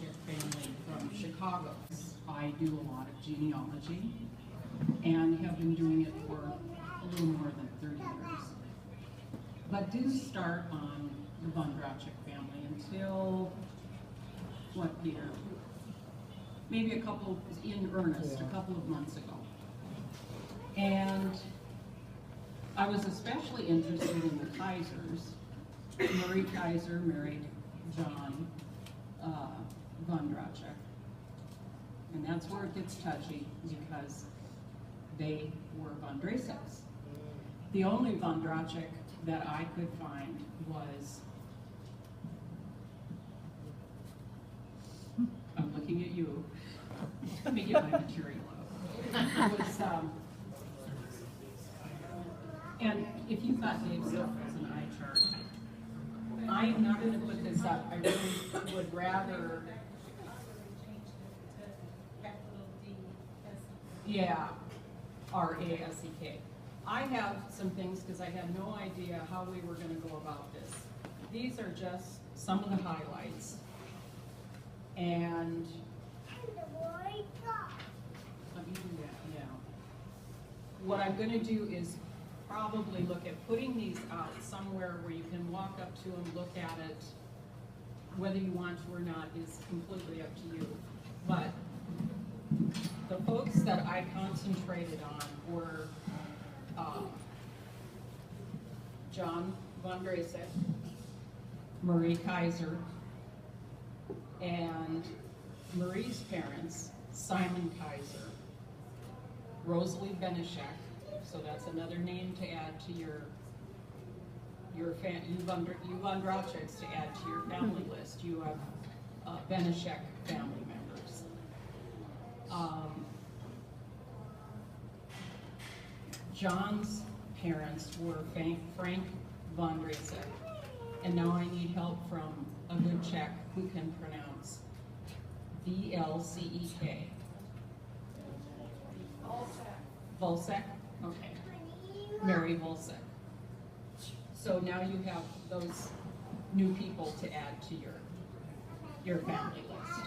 Vondracek family from Chicago. I do a lot of genealogy and have been doing it for a little more than 30 years. But didn't start on the Vondracek family until, what, Peter? Maybe a couple of months ago. And I was especially interested in the Kaisers. Marie Kaiser married John Vondracek. And that's where it gets touchy, because they were Vondracecs. The only Vondracek that I could find was, I'm looking at you, let me get my material out. Was, and if you've got Dave's stuff as an eye chart, I am not going to put this up. I really would rather, yeah, R-A-S-E-K. I have some things because I had no idea how we were going to go about this. These are just some of the highlights. And let me do that, yeah. What I'm going to do is probably look at putting these out somewhere where you can walk up to them, look at it. Whether you want to or not is completely up to you. But the folks that I concentrated on were John Vondracek, Marie Kaiser, and Marie's parents, Simon Kaiser, Rosalie Benishek, so that's another name to add to you Vondraceks to add to your family list. You have Benishek family members. John's parents were Frank Vondracek, and now I need help from a good Czech who can pronounce V-L-C-E-K. Volcek? Okay. Mary Volcek. So now you have those new people to add to your family list.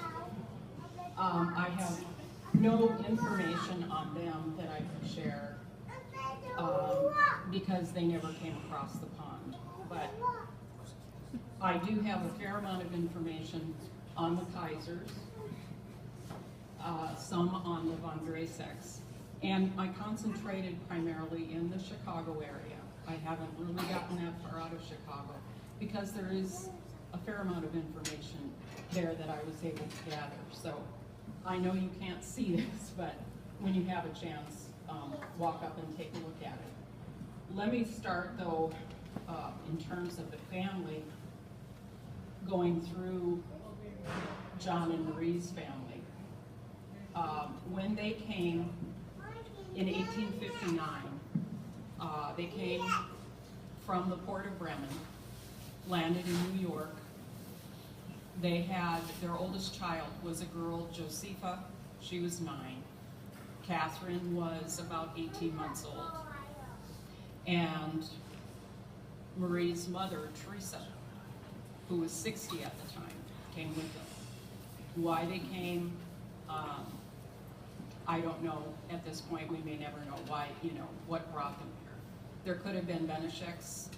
I have no information on them that I can share because they never came across the pond. But I do have a fair amount of information on the Kaisers, some on the Vondracecs, and I concentrated primarily in the Chicago area. I haven't really gotten that far out of Chicago because there is a fair amount of information there that I was able to gather. So I know you can't see this, but when you have a chance, walk up and take a look at it. Let me start though, in terms of the family, going through John and Marie's family. When they came in 1859, they came from the port of Bremen, landed in New York. They had, their oldest child was a girl, Josepha. She was 9. Catherine was about 18 months old. And Marie's mother, Teresa, who was 60 at the time, came with them. Why they came, I don't know at this point. We may never know why, what brought them here. There could have been Benisheks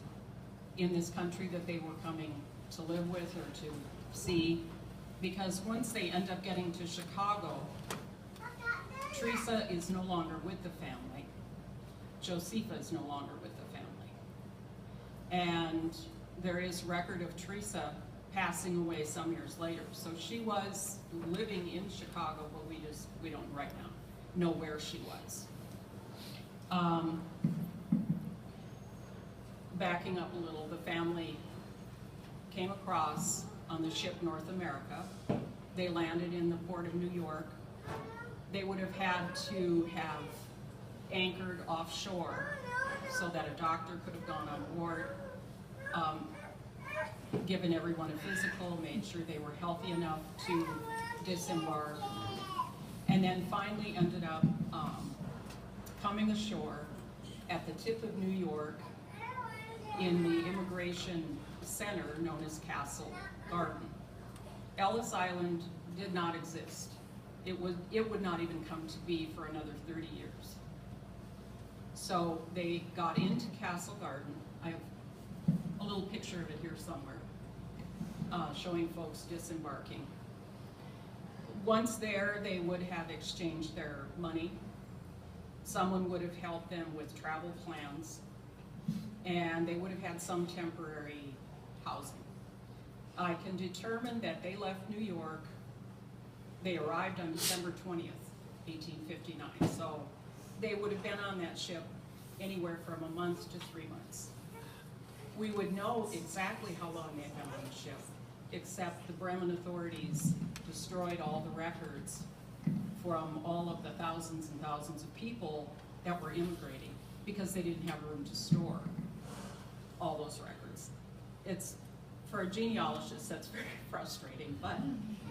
in this country that they were coming to live with or to see, because once they end up getting to Chicago, Teresa is no longer with the family. Josepha is no longer with the family. And there is record of Teresa passing away some years later. So she was living in Chicago, but we don't right now know where she was. Backing up a little, the family came across on the ship North America. They landed in the port of New York. They would have had to have anchored offshore so that a doctor could have gone on board, given everyone a physical, made sure they were healthy enough to disembark, and then finally ended up coming ashore at the tip of New York in the immigration center known as Castle Garden. Ellis Island did not exist. It would not even come to be for another 30 years. So they got into Castle Garden. I have a little picture of it here somewhere, showing folks disembarking. Once there, they would have exchanged their money. Someone would have helped them with travel plans, and they would have had some temporary housing. I can determine that they left New York. They arrived on December 20th, 1859. So they would have been on that ship anywhere from a month to 3 months. We would know exactly how long they had been on the ship, except the Bremen authorities destroyed all the records from all of the thousands and thousands of people that were immigrating because they didn't have room to store all those records. It's, for a genealogist, that's very frustrating, but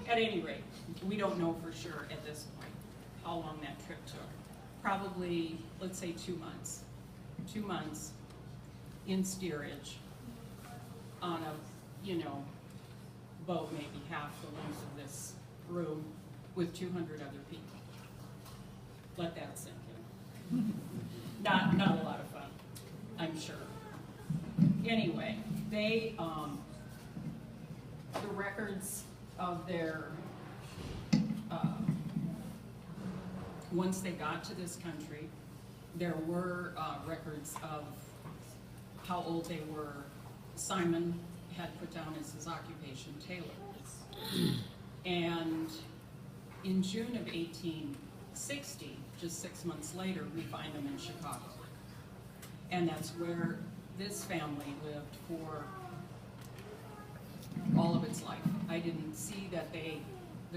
at any rate, we don't know for sure at this point how long that trip took. Probably, let's say 2 months. 2 months in steerage on a, boat maybe half the length of this room with 200 other people. Let that sink in. Not a lot of fun, I'm sure. Anyway, they, the records of their, once they got to this country, there were records of how old they were. Simon had put down as his occupation tailor. And in June of 1860, just 6 months later, we find them in Chicago. And that's where this family lived for all of its life. I didn't see that the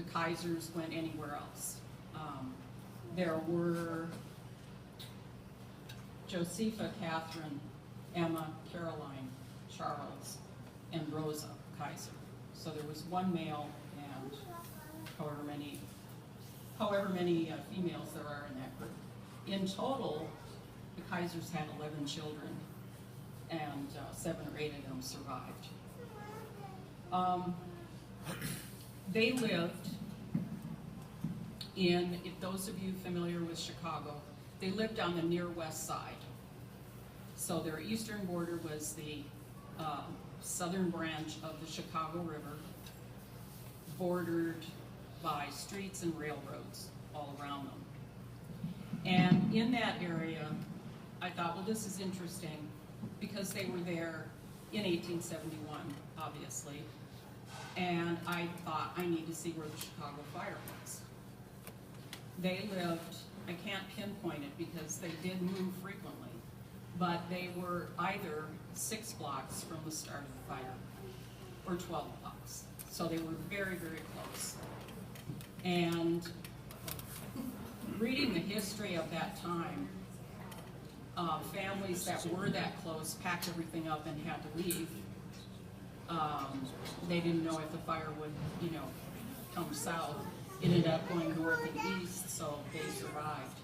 Kaisers went anywhere else. There were Josepha, Catherine, Emma, Caroline, Charles, and Rosa Kaiser. So there was one male and however many females there are in that group. In total, the Kaisers had 11 children, and 7 or 8 of them survived. They lived in, if those of you familiar with Chicago, they lived on the near west side. So their eastern border was the southern branch of the Chicago River, bordered by streets and railroads all around them. And in that area, I thought, well, this is interesting because they were there in 1871, obviously. And I thought, I need to see where the Chicago fire was. They lived, I can't pinpoint it because they did move frequently, but they were either 6 blocks from the start of the fire or 12 blocks. So they were very, very close. And reading the history of that time, families that were that close packed everything up and had to leave. They didn't know if the fire would, come south. It ended up going north and east, so they survived.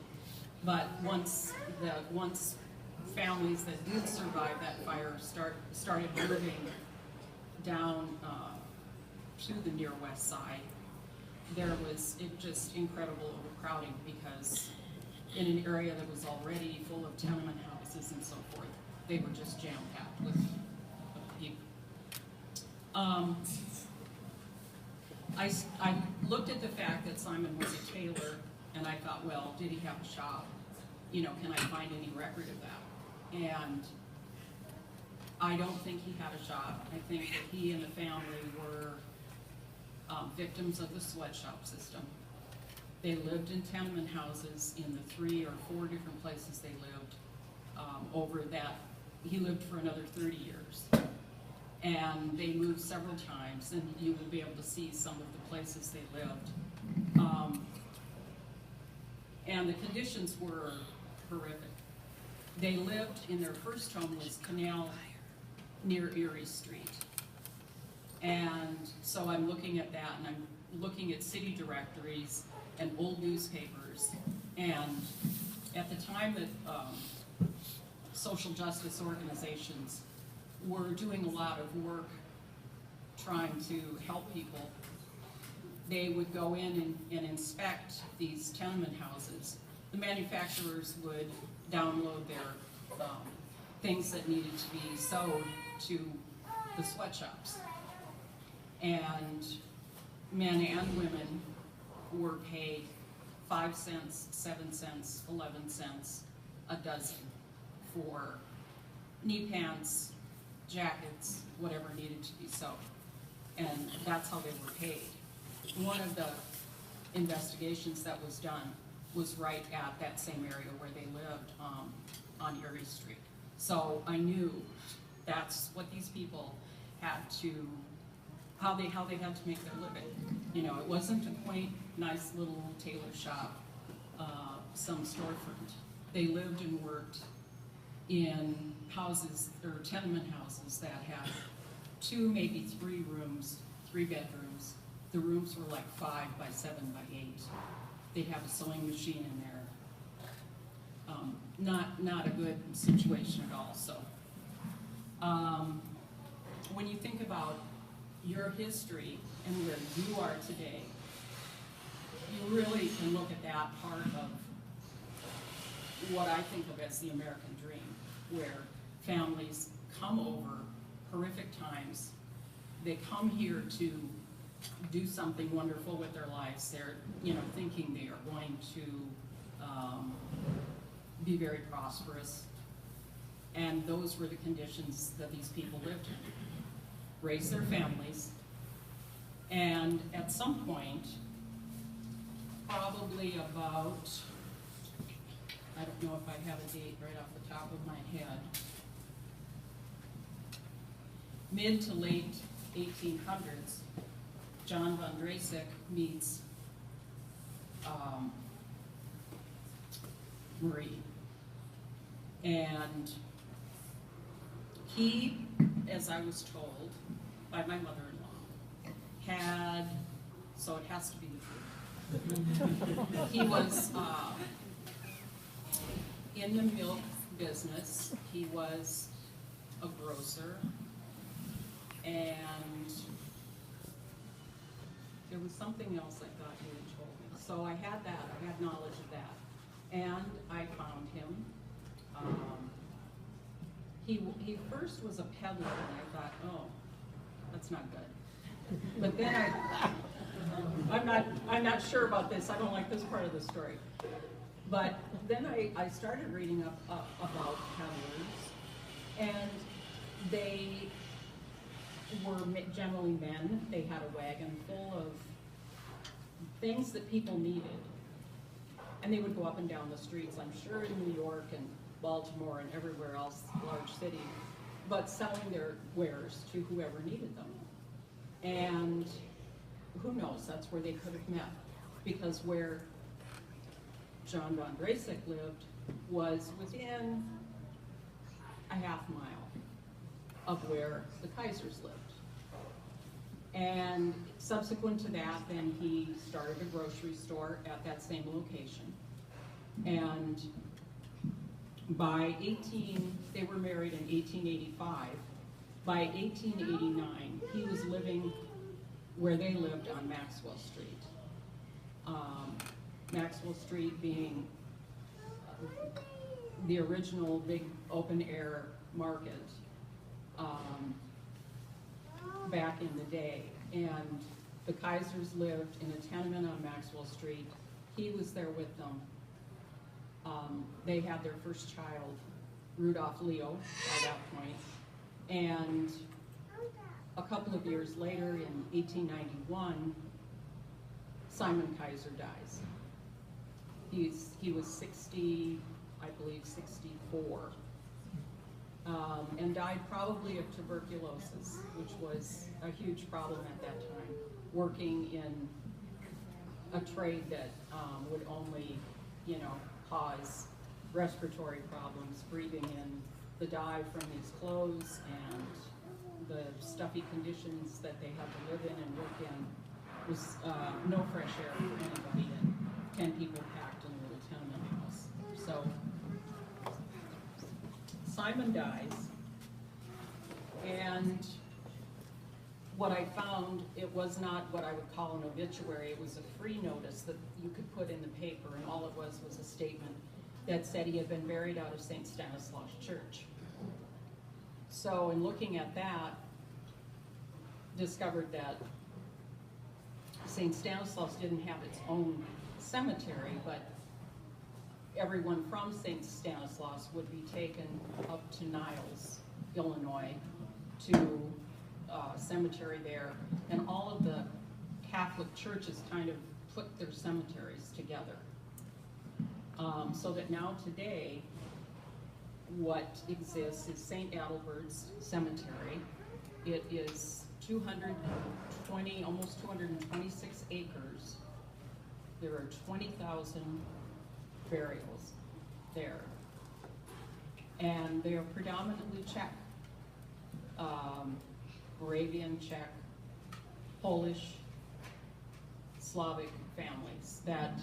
But once families that did survive that fire started moving down to the near west side, there was just incredible overcrowding because in an area that was already full of tenement houses and so forth, they were just jam-packed with people. I looked at the fact that Simon was a tailor, and I thought, well, did he have a shop? Can I find any record of that? And I don't think he had a shop. I think that he and the family were victims of the sweatshop system. They lived in tenement houses in the 3 or 4 different places they lived over that. He lived for another 30 years. And they moved several times, and you will be able to see some of the places they lived. And the conditions were horrific. They lived in their first home was Canal near Erie Street. And so I'm looking at that, and I'm looking at city directories and old newspapers. And at the time that social justice organizations were doing a lot of work trying to help people, they would go in and inspect these tenement houses. The manufacturers would download their things that needed to be sewed to the sweatshops. And men and women were paid 5 cents, 7 cents, 11 cents a dozen for knee pants, jackets, whatever needed to be sewed. And that's how they were paid. One of the investigations that was done was right at that same area where they lived on Erie Street. So I knew that's what these people had to, how they had to make their living. You know, it wasn't a quaint, nice little tailor shop, some storefront. They lived and worked in houses, or tenement houses that had 2, maybe 3 rooms, 3 bedrooms. The rooms were like 5 by 7 by 8. They'd have a sewing machine in there. Not a good situation at all. So when you think about your history and where you are today, you really can look at that part of what I think of as the American dream, where families come over horrific times. They come here to do something wonderful with their lives. They're, you know, thinking they are going to be very prosperous. And those were the conditions that these people lived in. Raise their families, and at some point, probably about, I don't know if I have a date right off the top of my head, mid to late 1800s, John von Drasek meets Marie. And he, as I was told by my mother-in-law, had, so it has to be the truth. He was in the milk business. He was a grocer, and there was something else I thought you had told me. So I had that, I had knowledge of that. And I found him. He first was a peddler, and I thought, oh, that's not good. But then I'm not sure about this. I don't like this part of the story. But then I started reading up about peddlers, and they were generally men. They had a wagon full of things that people needed. And they would go up and down the streets, I'm sure in New York and Baltimore and everywhere else, large city, but selling their wares to whoever needed them. And who knows, that's where they could have met. Because where John von Drasek lived was within a half mile of where the Kaisers lived. And subsequent to that, then he started a grocery store at that same location. And they were married in 1885. By 1889, he was living where they lived on Maxwell Street. Maxwell Street being the original big open air market back in the day. And the Kaisers lived in a tenement on Maxwell Street. He was there with them. They had their first child, Rudolph Leo, by that point. And a couple of years later, in 1891, Simon Kaiser dies. He was 60, I believe 64, and died probably of tuberculosis, which was a huge problem at that time, working in a trade that would only, cause respiratory problems, breathing in the dye from these clothes and the stuffy conditions that they had to live in and work in was no fresh air for anybody, and 10 people packed in a little tenement house. So Simon dies, and what I found, it was not what I would call an obituary. It was a free notice that you could put in the paper, and all it was a statement that said he had been buried out of St. Stanislaus Church. So in looking at that, discovered that St. Stanislaus didn't have its own cemetery, but everyone from St. Stanislaus would be taken up to Niles, Illinois, to cemetery there, and all of the Catholic churches kind of put their cemeteries together. So that now today, what exists is St. Adalbert's Cemetery. It is 220, almost 226 acres. There are 20,000 burials there. And they are predominantly Czech. Moravian, Czech, Polish, Slavic families that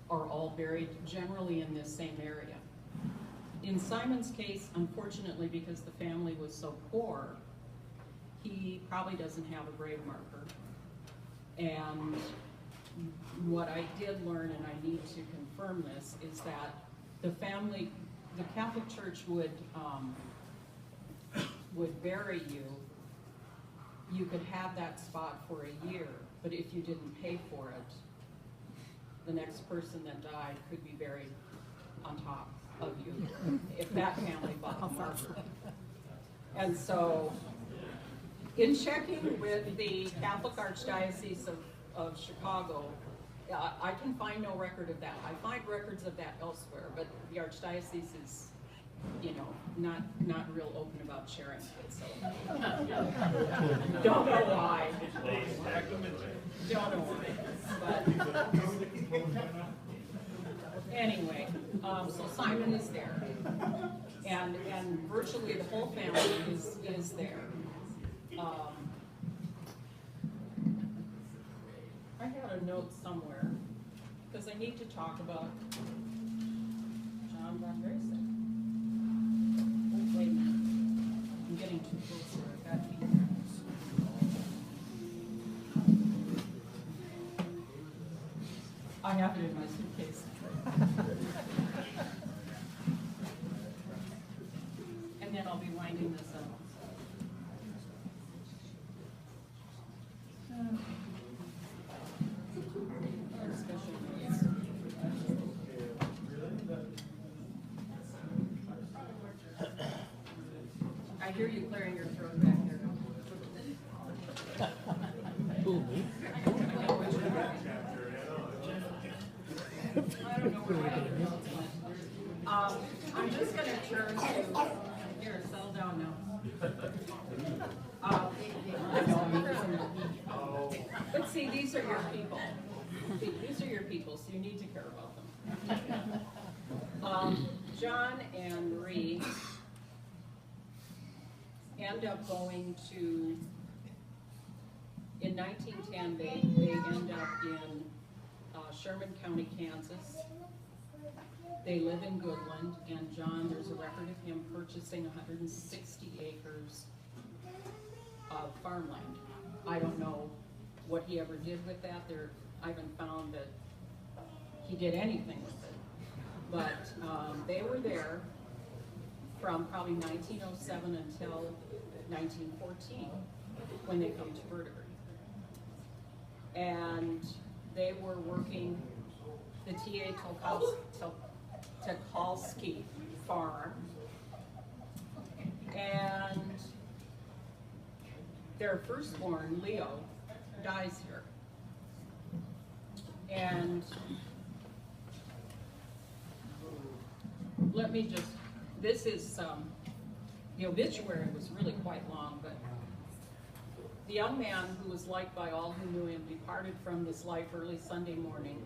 are all buried generally in this same area. In Simon's case, unfortunately, because the family was so poor, he probably doesn't have a grave marker. And what I did learn, and I need to confirm this, is that the family, the Catholic Church would bury you. You could have that spot for a year, but if you didn't pay for it, the next person that died could be buried on top of you if that family bought the marker. And so, in checking with the Catholic Archdiocese of Chicago, I can find no record of that. I find records of that elsewhere, but the Archdiocese is, you know, not real open about sharing that. So don't know why. Don't know why. But anyway, so Simon is there, and virtually the whole family is there. I had a note somewhere because I need to talk about John von Dreyse. Oh, wait a minute. I'm getting too close here. I've got to be. I have it in my suitcase. And then I'll be winding this up. I hear you clearing your throat back there. I don't know where I am. I'm just going to turn to, here, settle down now. But see, these are your people. These are your people, so you need to care about them. John and Marie end up going to, in 1910, they end up in Sherman County, Kansas. They live in Goodland, and John, there's a record of him purchasing 160 acres of farmland. I don't know what he ever did with that. I haven't found that he did anything with it. But they were there from probably 1907 until 1914 when they come to Verdigris. And they were working the T.A. Tucholsky farm, and their firstborn, Leo, dies here. And let me just, this is, the obituary was really quite long, but the young man who was liked by all who knew him departed from this life early Sunday morning,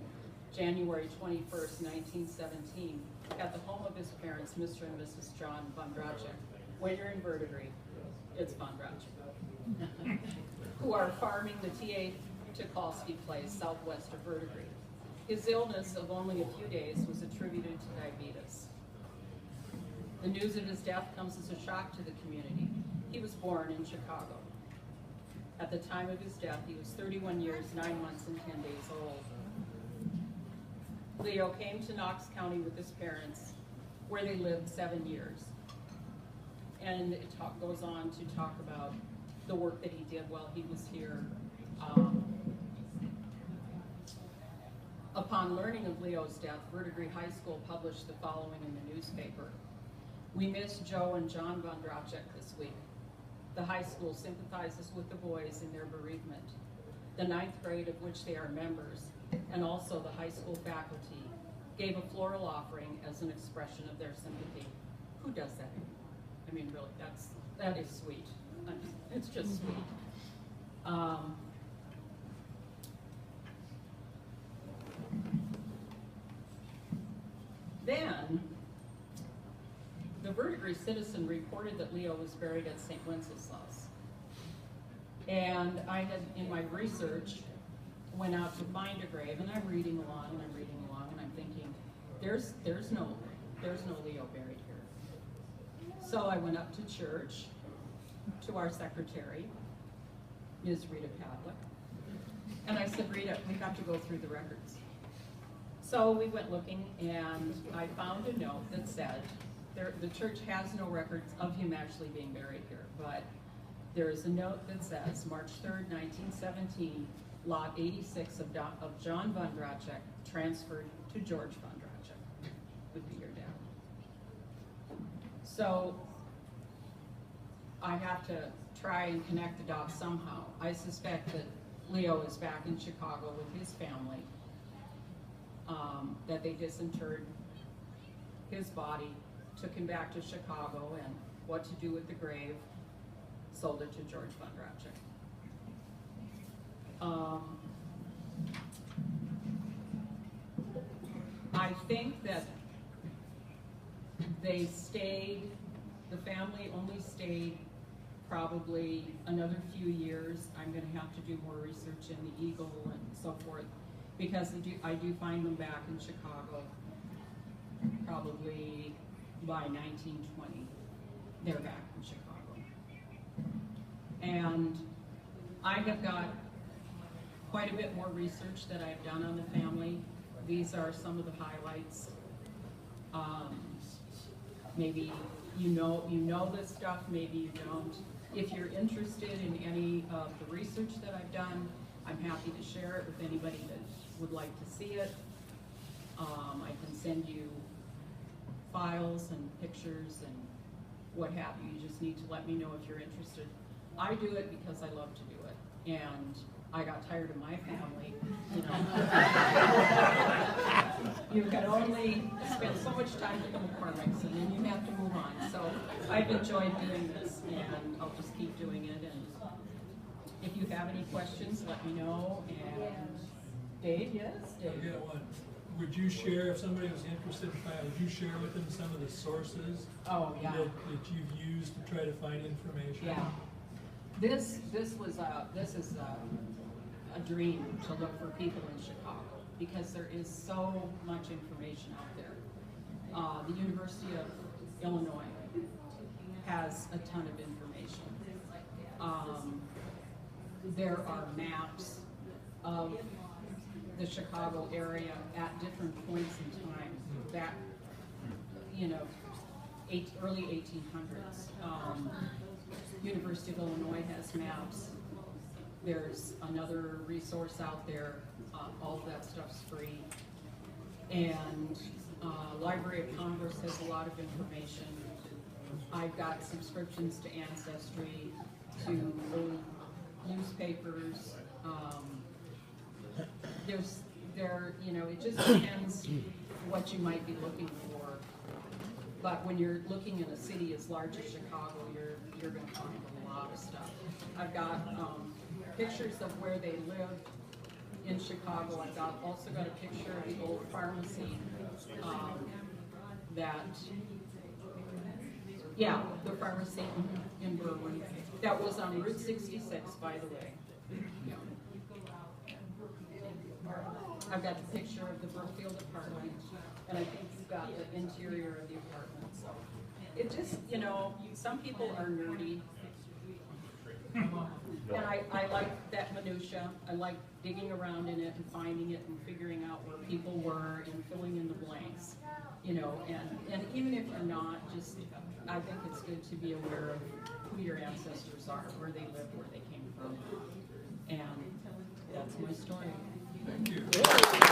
January 21st, 1917, at the home of his parents, Mr. and Mrs. John von Dracek. When you're in Verdigris, it's von Dracek, who are farming the T.A. Tucholsky place southwest of Verdigris. His illness of only a few days was attributed to diabetes. The news of his death comes as a shock to the community. He was born in Chicago. At the time of his death, he was 31 years, 9 months, and 10 days old. Leo came to Knox County with his parents, where they lived 7 years. And it goes on to talk about the work that he did while he was here. Upon learning of Leo's death, Verdigris High School published the following in the newspaper. We miss Joe and John Vondracek this week. The high school sympathizes with the boys in their bereavement. The 9th grade, of which they are members, and also the high school faculty, gave a floral offering as an expression of their sympathy. Who does that? I mean, really, that is sweet. I mean, it's just sweet. Then, the Verdigris Citizen reported that Leo was buried at St. Wenceslas. And I had, in my research, went out to find a grave, and I'm reading along, and I'm thinking, there's no Leo buried here. So I went up to church, to our secretary, Ms. Rita Pavlik, and I said, Rita, we have to go through the records. So we went looking, and I found a note that said, the church has no records of him actually being buried here, but there is a note that says, March 3rd, 1917, Lot 86 of John Vondracek transferred to George Vondracek, would be your dad. So I have to try and connect the dots somehow. I suspect that Leo is back in Chicago with his family, that they disinterred his body, took him back to Chicago, and what to do with the grave, sold it to George Vondracek. I think that they stayed, the family only stayed probably another few years. I'm going to have to do more research in the Eagle and so forth, because I do find them back in Chicago probably by 1920. They're back in Chicago. And I have got quite a bit more research that I've done on the family. These are some of the highlights. Maybe you know this stuff, maybe you don't. If you're interested in any of the research that I've done, I'm happy to share it with anybody that would like to see it. I can send you files and pictures and what have you. You just need to let me know if you're interested. I do it because I love to do it, and I got tired of my family, you know. You can only spend so much time with the McCormicks, and then you have to move on. So I've enjoyed doing this, and I'll just keep doing it. And if you have any questions, let me know. And Dave, yes? Dave? Yeah, would you share, if somebody was interested in finding, would you share with them some of the sources that you've used to try to find information? Yeah. This is a dream to look for people in Chicago, because there is so much information out there. The University of Illinois has a ton of information. There are maps of the Chicago area at different points in time, back, you know, early 1800s. University of Illinois has maps. There's another resource out there. All of that stuff's free. And Library of Congress has a lot of information. I've got subscriptions to Ancestry, to old newspapers. It just depends what you might be looking for. But when you're looking in a city as large as Chicago, you're going to find a lot of stuff. I've got pictures of where they lived in Chicago. I've also got a picture of the old pharmacy the pharmacy in Berwyn. That was on Route 66, by the way. Yeah. I've got the picture of the Brookfield apartment, and I think you've got the interior of the apartment. So it just, some people are nerdy, And I like that minutia. I like digging around in it and finding it and figuring out where people were and filling in the blanks, you know, and even if you're not, just, I think it's good to be aware of who your ancestors are, where they lived, where they came from. And that's my story. Thank you.